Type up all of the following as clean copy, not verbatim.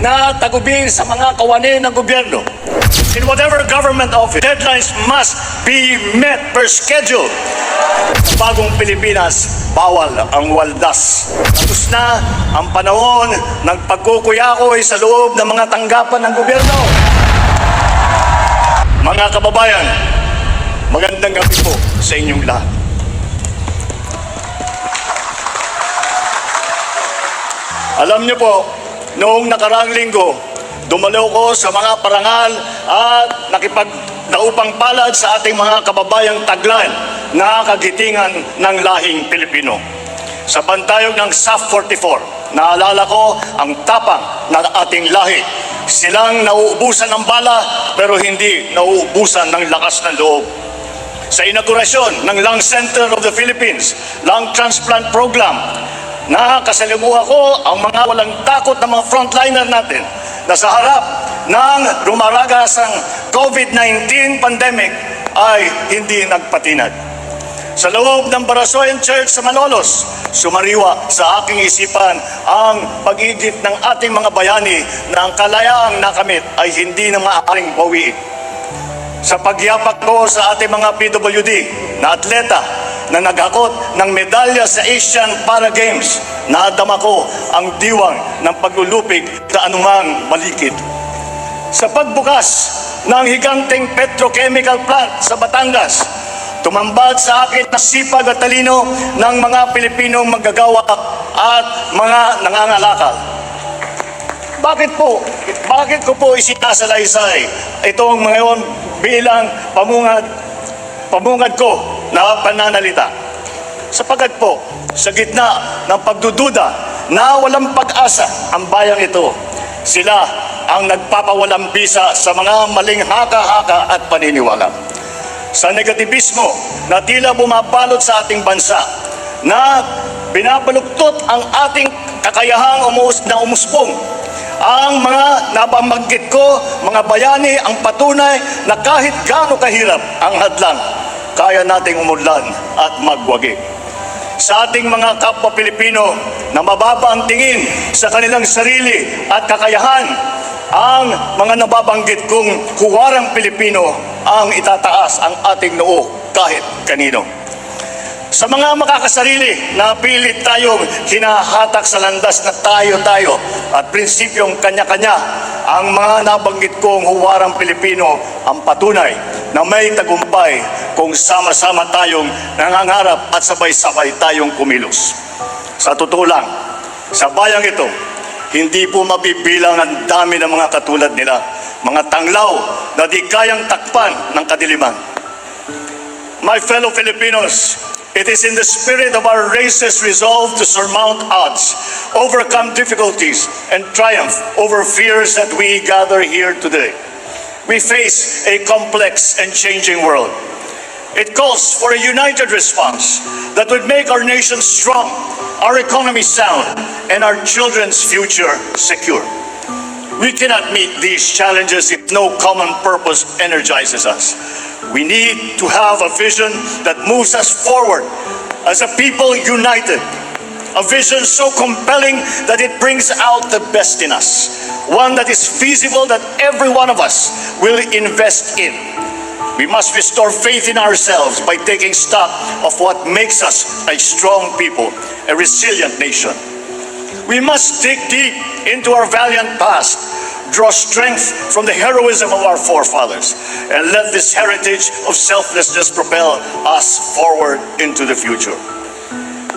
na tagubin sa mga kawani ng gobyerno. In whatever government office, deadlines must be met per schedule. Sa bagong Pilipinas, bawal ang waldas. Tapos na ang panahon ng pagkukuyakoy sa loob ng mga tanggapan ng gobyerno. Mga kababayan, magandang gabi po sa inyong lahat. Alam niyo po, noong nakaraang linggo, dumalo ko sa mga parangal at nakipagdaupang palad sa ating mga kababayang taglan na kagitingan ng lahing Pilipino. Sa bantayog ng SAF 44, naalala ko ang tapang ng ating lahi. Silang nauubusan ng bala pero hindi nauubusan ng lakas ng loob. Sa inaugurasyon ng Lung Center of the Philippines, Lung Transplant Program, nakasalimuha ko ang mga walang takot na mga frontliner natin na sa harap ng rumaragasang COVID-19 pandemic ay hindi nagpatinag. Sa loob ng Barasoyan Church sa Malolos, sumariwa sa aking isipan ang pag-igit ng ating mga bayani na ang kalayaang nakamit ay hindi na maaaring bawiin. Sa pagyapak ko sa ating mga PWD na atleta na naghakot ng medalya sa Asian Para Games, nadama ko ang diwang ng paglulupig sa anumang malikid. Sa pagbukas ng higanting petrochemical plant sa Batangas, tumambad sa akin na sipag at talino ng mga Pilipinong manggagawa at mga nangangalakal. Bakit ko po isinasalaysay itong ngayon bilang pamungad ko na pananalita? Sapagkat po, sa gitna ng pagdududa na walang pag-asa ang bayang ito, sila ang nagpapawalang bisa sa mga maling haka-haka at paniniwala. Sa negatibismo na tila bumabalot sa ating bansa, na binabaluktot ang ating kakayahang umusbong, ang mga nababanggit ko, mga bayani, ang patunay na kahit gaano kahirap ang hadlang, kaya nating umudlan at magwagi. Sa ating mga kapwa Pilipino na mababa ang tingin sa kanilang sarili at kakayahan, ang mga nababanggit kong huwarang Pilipino ang itataas ang ating noo kahit kanino. Sa mga makakasarili na pilit tayong hinahatak sa landas na tayo-tayo at prinsipyong kanya-kanya, ang mga nabanggit kong huwarang Pilipino ang patunay na may tagumpay kung sama-sama tayong nangangarap at sabay-sabay tayong kumilos. Sa totoo lang, sa bayang ito, hindi po mabibilang ang dami ng mga katulad nila, mga tanglaw na di kayang takpan ng kadiliman. My fellow Filipinos, it is in the spirit of our race's resolve to surmount odds, overcome difficulties, and triumph over fears that we gather here today. We face a complex and changing world. It calls for a united response that would make our nation strong, our economy sound, and our children's future secure. We cannot meet these challenges if no common purpose energizes us. We need to have a vision that moves us forward as a people united. A vision so compelling that it brings out the best in us. One that is feasible that every one of us will invest in. We must restore faith in ourselves by taking stock of what makes us a strong people, a resilient nation. We must dig deep into our valiant past, draw strength from the heroism of our forefathers, and let this heritage of selflessness propel us forward into the future.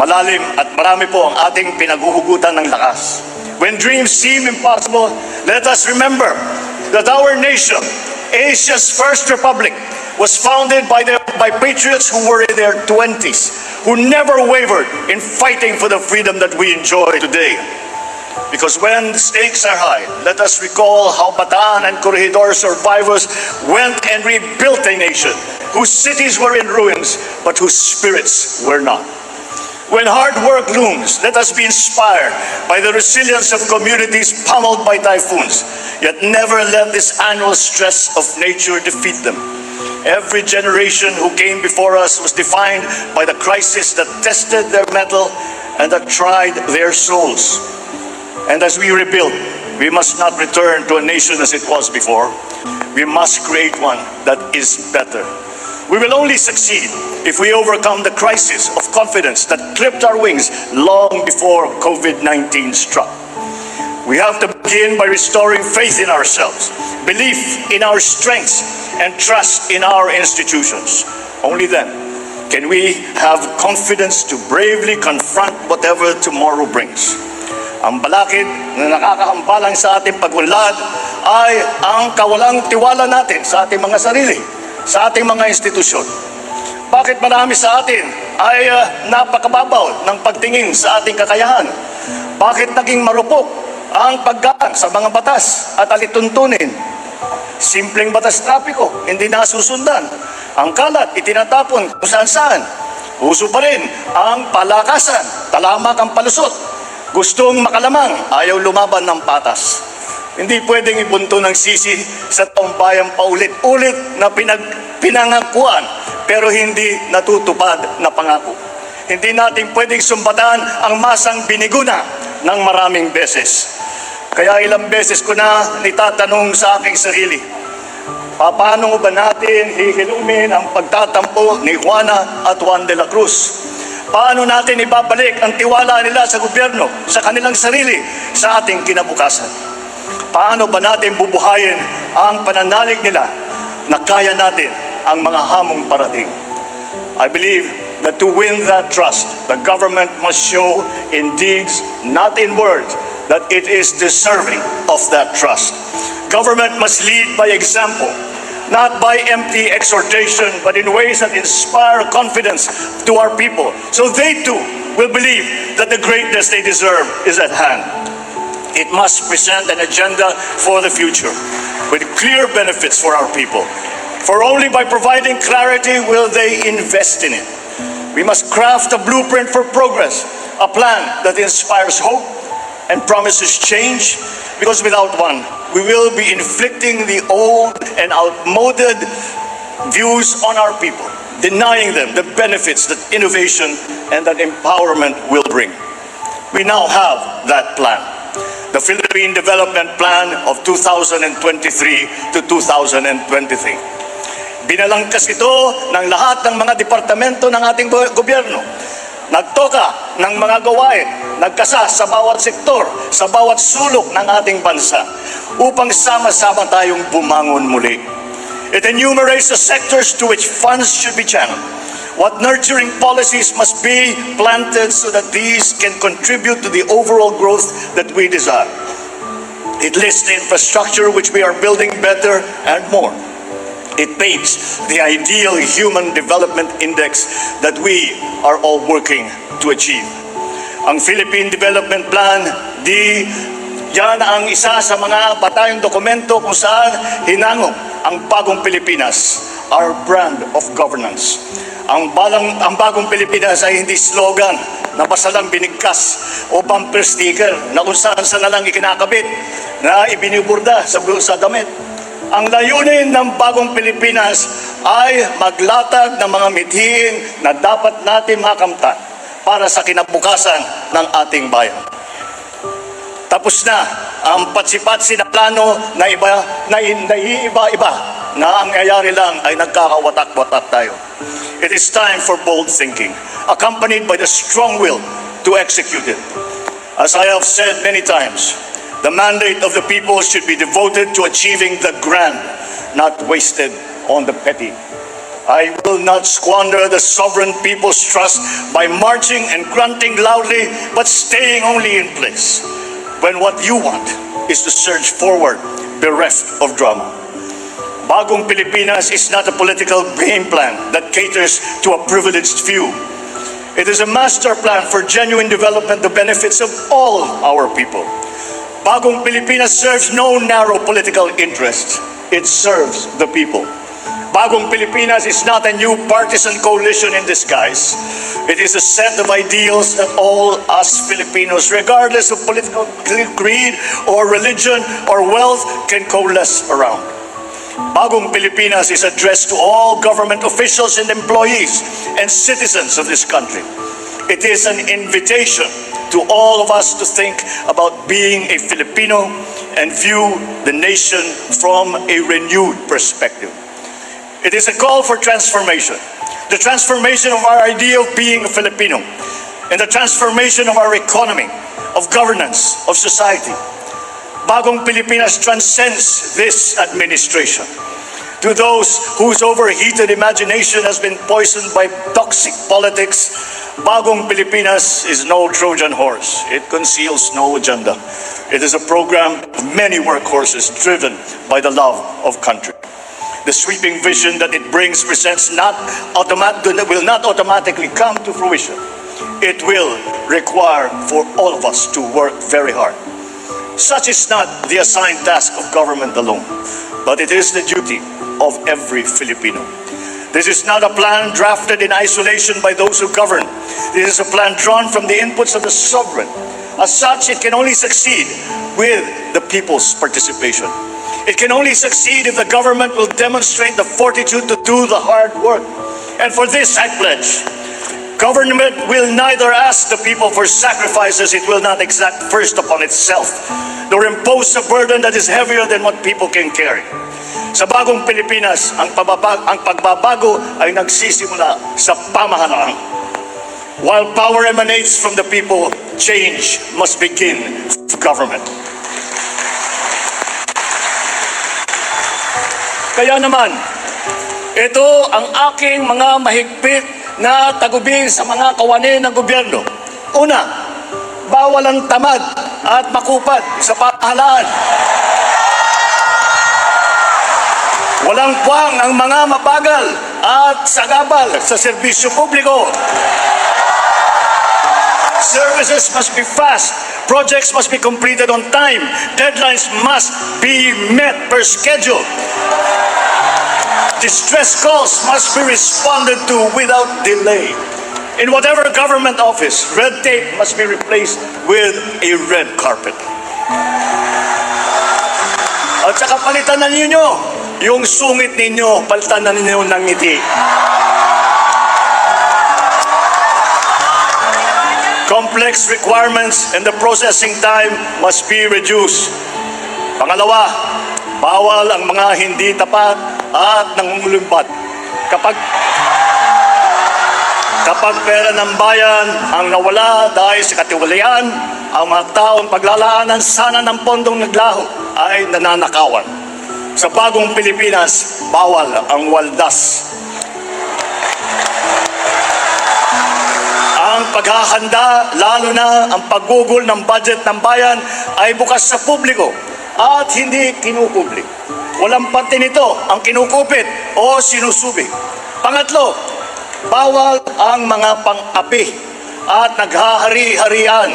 Malalim at marami po ang ating pinaghuhugutan ng lakas. When dreams seem impossible, let us remember that our nation, Asia's first republic, was founded by patriots who were in their 20s, who never wavered in fighting for the freedom that we enjoy today. Because when the stakes are high, let us recall how Bataan and Corregidor survivors went and rebuilt a nation whose cities were in ruins, but whose spirits were not. When hard work looms, let us be inspired by the resilience of communities pummeled by typhoons, yet never let this annual stress of nature defeat them. Every generation who came before us was defined by the crisis that tested their mettle and that tried their souls. And as we rebuild, We must not return to a nation as it was before. We must create one that is better. We will only succeed if we overcome the crisis of confidence that clipped our wings long before COVID-19 struck. We have to begin by restoring faith in ourselves, belief in our strengths, and trust in our institutions. Only then can we have confidence to bravely confront whatever tomorrow brings. Ang balakid na nakakahambalang sa ating pag-unlad ay ang kawalang tiwala natin sa ating mga sarili, sa ating mga institusyon. Bakit marami sa atin ay napakababaw ng pagtingin sa ating kakayahan? Bakit naging marupok ang paggaan sa mga batas at alituntunin? Simpleng batas trapiko, hindi nasusundan. Ang kalat, itinatapon kung saan-saan. Uso pa rin ang palakasan, talamak ang palusot. Gustong makalamang, ayaw lumaban ng patas. Hindi pwedeng ibunto ng sisi sa taong bayan paulit-ulit na pinangakuan pero hindi natutupad na pangako. Hindi natin pwedeng sumbatan ang masang biniguna ng maraming beses. Kaya ilang beses ko na nitatanong sa aking sarili, paano ba natin hihilumin ang pagtatampo ni Juana at Juan de la Cruz? Paano natin ibabalik ang tiwala nila sa gobyerno, sa kanilang sarili, sa ating kinabukasan? Paano ba natin bubuhayin ang pananalig nila na kaya natin ang mga hamong parating? I believe that to win that trust, the government must show in deeds, not in words, that it is deserving of that trust. Government must lead by example, not by empty exhortation, but in ways that inspire confidence to our people, so they too will believe that the greatness they deserve is at hand. It must present an agenda for the future, with clear benefits for our people. For only by providing clarity will they invest in it. We must craft a blueprint for progress, a plan that inspires hope and promises change, because without one, we will be inflicting the old and outmoded views on our people, denying them the benefits that innovation and that empowerment will bring. We now have that plan, the Philippine Development Plan of 2023 to 2023. Binalangkas ito ng lahat ng mga departamento ng ating gobyerno. Nagtoka ng mga gawain, nagkasa sa bawat sektor, sa bawat sulok ng ating bansa, upang sama-sama tayong bumangon muli. It enumerates the sectors to which funds should be channeled, what nurturing policies must be planted so that these can contribute to the overall growth that we desire. It lists the infrastructure which we are building better and more. It paints the ideal human development index that we are all working to achieve. Ang Philippine Development Plan, yan ang isa sa mga batayong dokumento kung saan hinangok ang bagong Pilipinas, our brand of governance. Ang bagong Pilipinas ay hindi slogan na basalang binigkas o bumper sticker na kung saan na lang ikinakabit na ibiniburda sa damit. Ang layunin ng bagong Pilipinas ay maglatag ng mga mithiin na dapat natin makamtan para sa kinabukasan ng ating bayan. Tapos na ang patsi-patsi na plano na iiba-iba na ang nangyayari lang ay nagkakawatak-watak tayo. It is time for bold thinking, accompanied by the strong will to execute it. As I have said many times, the mandate of the people should be devoted to achieving the grand, not wasted on the petty. I will not squander the sovereign people's trust by marching and grunting loudly, but staying only in place, when what you want is to surge forward, bereft of drama. Bagong Pilipinas is not a political game plan that caters to a privileged few. It is a master plan for genuine development, the benefits of all our people. Bagong Pilipinas serves no narrow political interests. It serves the people. Bagong Pilipinas is not a new partisan coalition in disguise. It is a set of ideals that all us Filipinos, regardless of political creed or religion or wealth, can coalesce around. Bagong Pilipinas is addressed to all government officials and employees and citizens of this country. It is an invitation to all of us to think about being a Filipino and view the nation from a renewed perspective. It is a call for transformation. The transformation of our idea of being a Filipino, and the transformation of our economy, of governance, of society. Bagong Pilipinas transcends this administration. To those whose overheated imagination has been poisoned by toxic politics, Bagong Pilipinas is no Trojan horse. It conceals no agenda. It is a program of many workhorses driven by the love of country. The sweeping vision that it brings will not automatically come to fruition. It will require for all of us to work very hard. Such is not the assigned task of government alone, but it is the duty of every Filipino. This is not a plan drafted in isolation by those who govern. This is a plan drawn from the inputs of the sovereign. As such, it can only succeed with the people's participation. It can only succeed if the government will demonstrate the fortitude to do the hard work. And for this, I pledge, government will neither ask the people for sacrifices it will not exact first upon itself, nor impose a burden that is heavier than what people can carry. Sa Bagong Pilipinas, ang pagbabago ay nagsisimula sa pamahalaan. While power emanates from the people, change must begin with government. Kaya naman, ito ang aking mga mahigpit na tagubin sa mga kawani ng gobyerno. Una, bawal ang tamad at makupad sa pamahalaan. Walang puwang ang mga mabagal at sagabal sa serbisyo publiko. Services must be fast. Projects must be completed on time. Deadlines must be met per schedule. Distress calls must be responded to without delay. In whatever government office, red tape must be replaced with a red carpet. At saka palitan na ninyo yung sungit ninyo, palitan na ninyo ng ngiti. Complex requirements and the processing time must be reduced. Pangalawa, bawal ang mga hindi tapat at nangungulumbat. Kapag pera ng bayan ang nawala dahil sa katiwalian, ang mga taong paglalaanan sana ng pondong naglaho ay nananakawan. Sa Bagong Pilipinas, bawal ang waldas. Ang paghahanda, lalo na ang paggugol ng budget ng bayan ay bukas sa publiko at hindi kinupublik. Walang parte nito ang kinukupit o sinusubi. Pangatlo, bawal ang mga pang-api at naghahari-harian.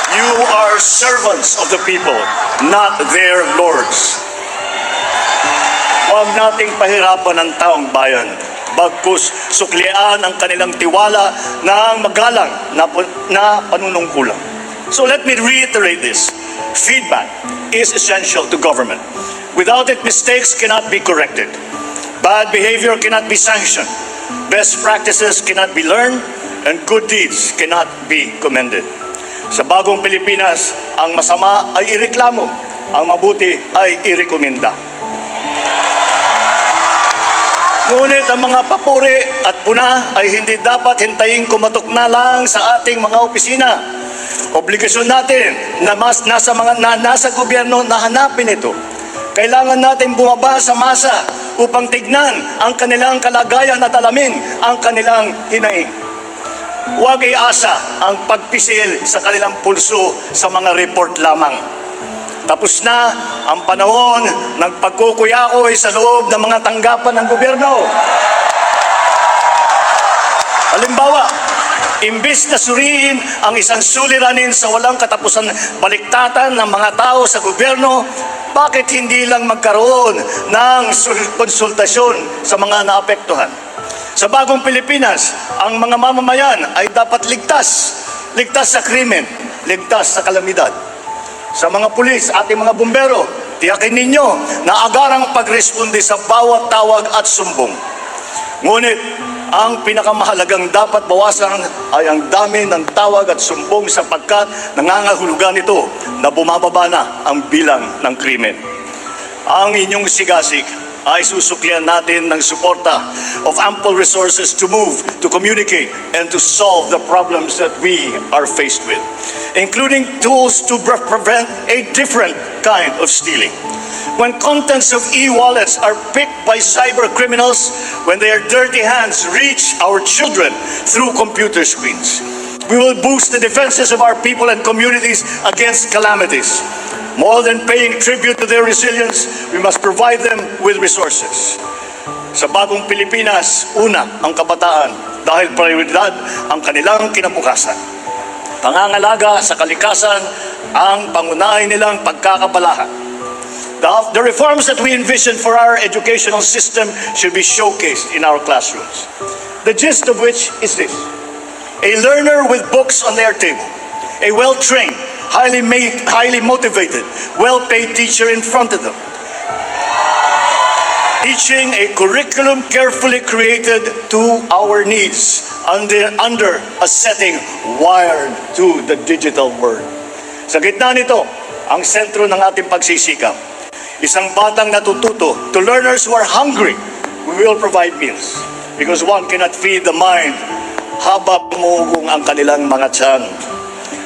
You are servants of the people, not their lords. Huwag nating pahirapan ang taong bayan. Bagkus suklian ang kanilang tiwala ng magalang na panunungkulan. So let me reiterate this. Feedback is essential to government. Without it, mistakes cannot be corrected. Bad behavior cannot be sanctioned. Best practices cannot be learned, and good deeds cannot be commended. Sa Bagong Pilipinas, ang masama ay ireklamo, ang mabuti ay irekomenda. Ngunit ang mga papuri at puna ay hindi dapat hintayin kumatok na lang sa ating mga opisina. Obligasyon natin na nasa gobyerno na hanapin ito. Kailangan natin bumaba sa masa upang tignan ang kanilang kalagayan at alamin ang kanilang hinaing. Huwag iasa ang pagpisil sa kanilang pulso sa mga report lamang. Tapos na ang panahon ng pagkukuyakoy sa loob ng mga tanggapan ng gobyerno. Halimbawa, imbis na suriin ang isang suliranin sa walang katapusan baliktatan ng mga tao sa gobyerno, bakit hindi lang magkaroon ng konsultasyon sa mga naapektuhan? Sa Bagong Pilipinas, ang mga mamamayan ay dapat ligtas. Ligtas sa krimen, ligtas sa kalamidad. Sa mga pulis, ating mga bumbero, tiyakin ninyo na agarang pagresponde sa bawat tawag at sumbong. Ngunit, ang pinakamahalagang dapat bawasan ay ang dami ng tawag at sumbong sapagkat nangangahulugan ito na bumababa na ang bilang ng krimen. Ang inyong sigasig ay susuklian natin ng suporta of ample resources to move, to communicate, and to solve the problems that we are faced with, including tools to prevent a different kind of stealing. When contents of e-wallets are picked by cyber criminals, when their dirty hands reach our children through computer screens, we will boost the defenses of our people and communities against calamities. More than paying tribute to their resilience, we must provide them with resources. Sa bagong Pilipinas, una ang kabataan dahil prioridad ang kanilang kinabukasan. Pangangalaga sa kalikasan ang pangunahin nilang pagkakabalahan. The reforms that we envision for our educational system should be showcased in our classrooms. The gist of which is this: a learner with books on their table, a well-trained, highly motivated, well-paid teacher in front of them, teaching a curriculum carefully created to our needs under a setting wired to the digital world. Sa gitna nito, ang sentro ng ating pagsisikap, isang batang natututo. To learners who are hungry, we will provide meals, because one cannot feed the mind habang umuugong ang kanilang mga tiyan.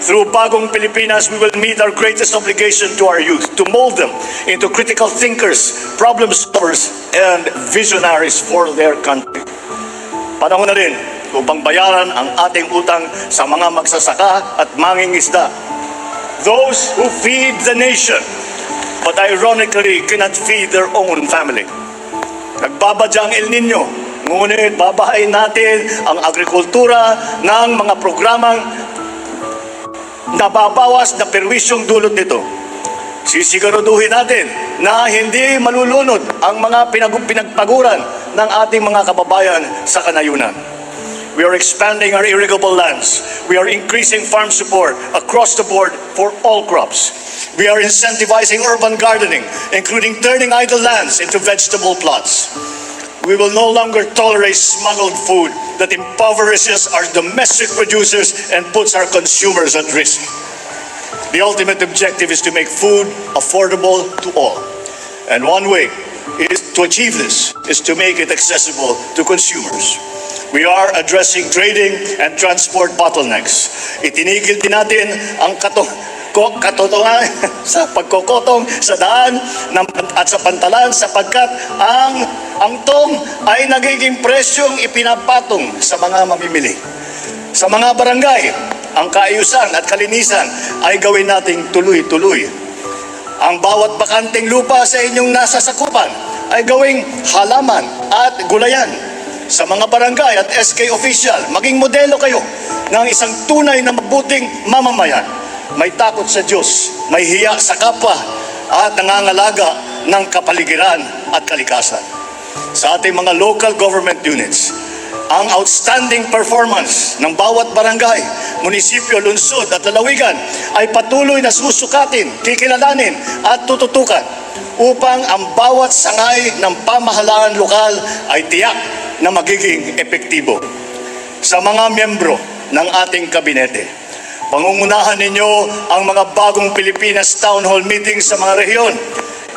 Through Bagong Pilipinas, we will meet our greatest obligation to our youth, to mold them into critical thinkers, problem solvers, and visionaries for their country. Panahon na rin upang bayaran ang ating utang sa mga magsasaka at mangingisda. Those who feed the nation, but ironically cannot feed their own family. Nagbabadya ang El Nino, ngunit babahain natin ang agrikultura ng mga programang nababawas na perwisyong dulot nito. Sisiguraduhin natin na hindi malulunod ang mga pinagpaguran ng ating mga kababayan sa kanayunan. We are expanding our irrigable lands. We are increasing farm support across the board for all crops. We are incentivizing urban gardening, including turning idle lands into vegetable plots. We will no longer tolerate smuggled food that impoverishes our domestic producers and puts our consumers at risk. The ultimate objective is to make food affordable to all. And one way to achieve this is to make it accessible to consumers. We are addressing trading and transport bottlenecks. Itinigil din natin ang katotohanan sa pagkokotong sa daan at sa pantalan sapagkat ang tong ay nagiging presyong ipinapatong sa mga mamimili. Sa mga barangay, ang kaayusan at kalinisan ay gawin nating tuloy-tuloy. Ang bawat bakanteng lupa sa inyong nasasakupan ay gawing halaman at gulayan. Sa mga barangay at SK official, maging modelo kayo ng isang tunay na mabuting mamamayan. May takot sa Diyos, may hiya sa kapwa, at nangangalaga ng kapaligiran at kalikasan. Sa ating mga local government units, ang outstanding performance ng bawat barangay, munisipyo, lungsod at lalawigan ay patuloy na susukatin, kikilalanin at tututukan upang ang bawat sangay ng pamahalaan lokal ay tiyak na magiging epektibo. Sa mga miyembro ng ating kabinete, pangungunahan ninyo ang mga bagong Pilipinas Town Hall meetings sa mga rehiyon.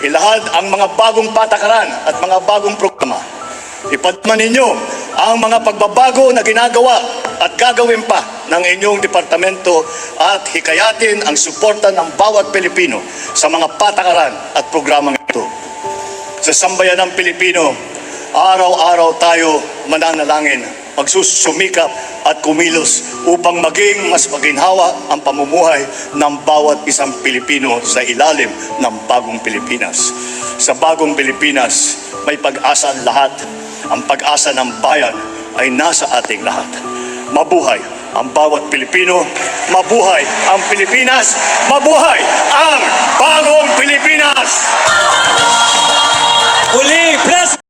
Ilahad ang mga bagong patakaran at mga bagong programa. Ipadman ninyo ang mga pagbabago na ginagawa at gagawin pa ng inyong departamento at hikayatin ang suporta ng bawat Pilipino sa mga patakaran at programang ito. Sa sambayan ng Pilipino, araw-araw tayo mananalangin, magsusumikap at kumilos upang maging mas maginhawa ang pamumuhay ng bawat isang Pilipino sa ilalim ng bagong Pilipinas. Sa bagong Pilipinas, may pag-asa ang lahat. Ang pag-asa ng bayan ay nasa ating lahat. Mabuhay ang bawat Pilipino, mabuhay ang Pilipinas, mabuhay ang bagong Pilipinas! Uli, press!